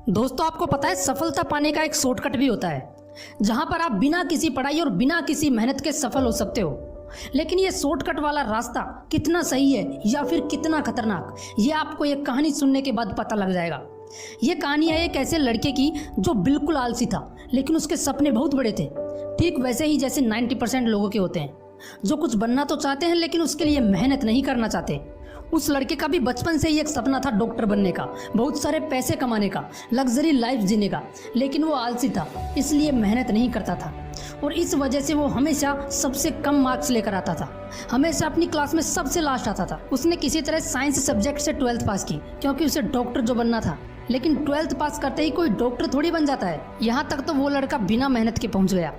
दोस्तों आपको पता है सफलता पाने का एक शॉर्टकट भी होता है जहां पर आप बिना किसी पढ़ाई और बिना किसी मेहनत के सफल हो सकते हो। लेकिन ये शॉर्टकट वाला रास्ता कितना सही है या फिर कितना खतरनाक, ये आपको एक कहानी सुनने के बाद पता लग जाएगा। ये कहानी है एक ऐसे लड़के की जो बिल्कुल आलसी था लेकिन उसके सपने बहुत बड़े थे, ठीक वैसे ही जैसे 90% लोगों के होते हैं जो कुछ बनना तो चाहते हैं लेकिन उसके लिए मेहनत नहीं करना चाहते। उस लड़के का भी बचपन से ही एक सपना था डॉक्टर बनने का, बहुत सारे पैसे कमाने का, लग्जरी लाइफ जीने का, लेकिन वो आलसी था इसलिए मेहनत नहीं करता था और इस वजह से वो हमेशा सबसे कम मार्क्स लेकर आता था, हमेशा अपनी क्लास में सबसे लास्ट आता था। उसने किसी तरह साइंस सब्जेक्ट से 12th पास की क्योंकि उसे डॉक्टर जो बनना था, लेकिन 12th पास करते ही कोई डॉक्टर थोड़ी बन जाता है। यहाँ तक तो वो लड़का बिना मेहनत के पहुँच गया,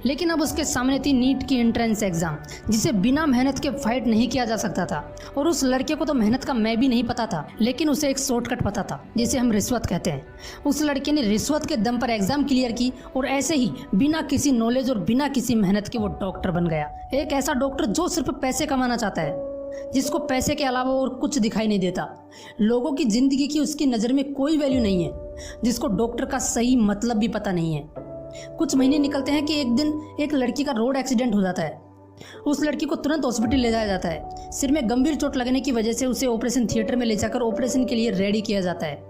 लेकिन अब उसके सामने थी नीट की एंट्रेंस एग्जाम जिसे बिना मेहनत के फाइट नहीं किया जा सकता था। और उस लड़के को तो मेहनत का मैं भी नहीं पता था, लेकिन उसे एक शॉर्टकट पता था जिसे हम रिश्वत कहते हैं। उस लड़के ने रिश्वत के दम पर एग्जाम क्लियर की और ऐसे ही बिना किसी नॉलेज और बिना किसी मेहनत के वो डॉक्टर बन गया। एक ऐसा डॉक्टर जो सिर्फ पैसे कमाना चाहता है, जिसको पैसे के अलावा और कुछ दिखाई नहीं देता, लोगों की जिंदगी की उसकी नज़र में कोई वैल्यू नहीं है, जिसको डॉक्टर का सही मतलब भी पता नहीं है। कुछ महीने निकलते हैं कि एक दिन एक लड़की का रोड एक्सीडेंट हो जाता है। उस लड़की को तुरंत हॉस्पिटल ले जाया जाता है। सिर में गंभीर चोट लगने की वजह से उसे ऑपरेशन थिएटर में ले जाकर ऑपरेशन के लिए रेडी किया जाता है।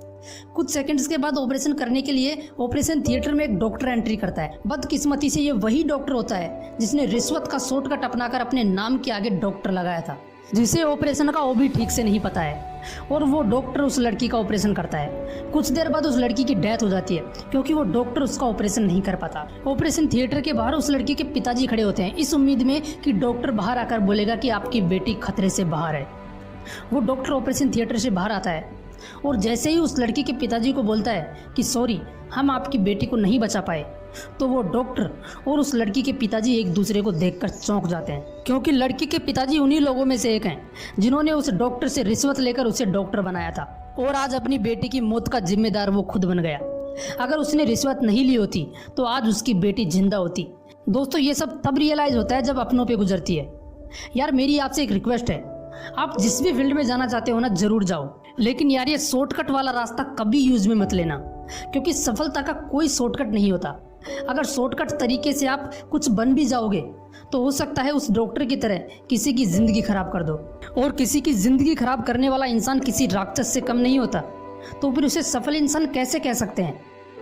कुछ सेकंड्स के बाद ऑपरेशन करने के लिए ऑपरेशन थिएटर में एक डॉक्टर एंट्री करता है। बदकिस्मती से ये वही डॉक्टर होता है जिसने रिश्वत का शॉर्टकट अपनाकर अपने नाम के आगे डॉक्टर लगाया था, जिसे ऑपरेशन का वो भी ठीक से नहीं पता है। और वो डॉक्टर उस लड़की का ऑपरेशन करता है। कुछ देर बाद उस लड़की की डेथ हो जाती है क्योंकि वो डॉक्टर उसका ऑपरेशन नहीं कर पाता। ऑपरेशन थिएटर के बाहर उस लड़की के पिताजी खड़े होते हैं इस उम्मीद में कि डॉक्टर बाहर आकर बोलेगा कि आपकी बेटी खतरे से बाहर है। वो डॉक्टर ऑपरेशन थिएटर से बाहर आता है और जैसे ही उस लड़की के पिताजी को बोलता है कि सॉरी, हम आपकी बेटी को नहीं बचा पाए, तो वो डॉक्टर और उस लड़की के पिताजी एक दूसरे को देखकर चौंक जाते हैं, क्योंकि लड़की के पिताजी उन्हीं लोगों में से एक हैं जिन्होंने उस डॉक्टर से रिश्वत लेकर उसे डॉक्टर बनाया था और आज अपनी बेटी की मौत का जिम्मेदार वो खुद बन गया। अगर उसने रिश्वत नहीं ली होती तो आज उसकी बेटी जिंदा होती। दोस्तों ये सब तब रियलाइज होता है जब अपनों पे गुजरती है। यार मेरी आपसे एक रिक्वेस्ट है, आप जिस भी फील्ड में जाना चाहते हो ना जरूर जाओ, लेकिन यार ये शॉर्टकट वाला रास्ता कभी यूज में मत लेना, क्योंकि सफलता का कोई शॉर्टकट नहीं होता। अगर शॉर्टकट तरीके से आप कुछ बन भी जाओगे तो हो सकता है उस डॉक्टर की तरह किसी की जिंदगी खराब कर दो, और किसी की जिंदगी खराब करने वाला इंसान किसी राक्षस से कम नहीं होता, तो फिर उसे सफल इंसान कैसे कह सकते हैं।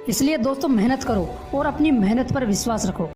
इसलिए दोस्तों मेहनत करो और अपनी मेहनत पर विश्वास रखो।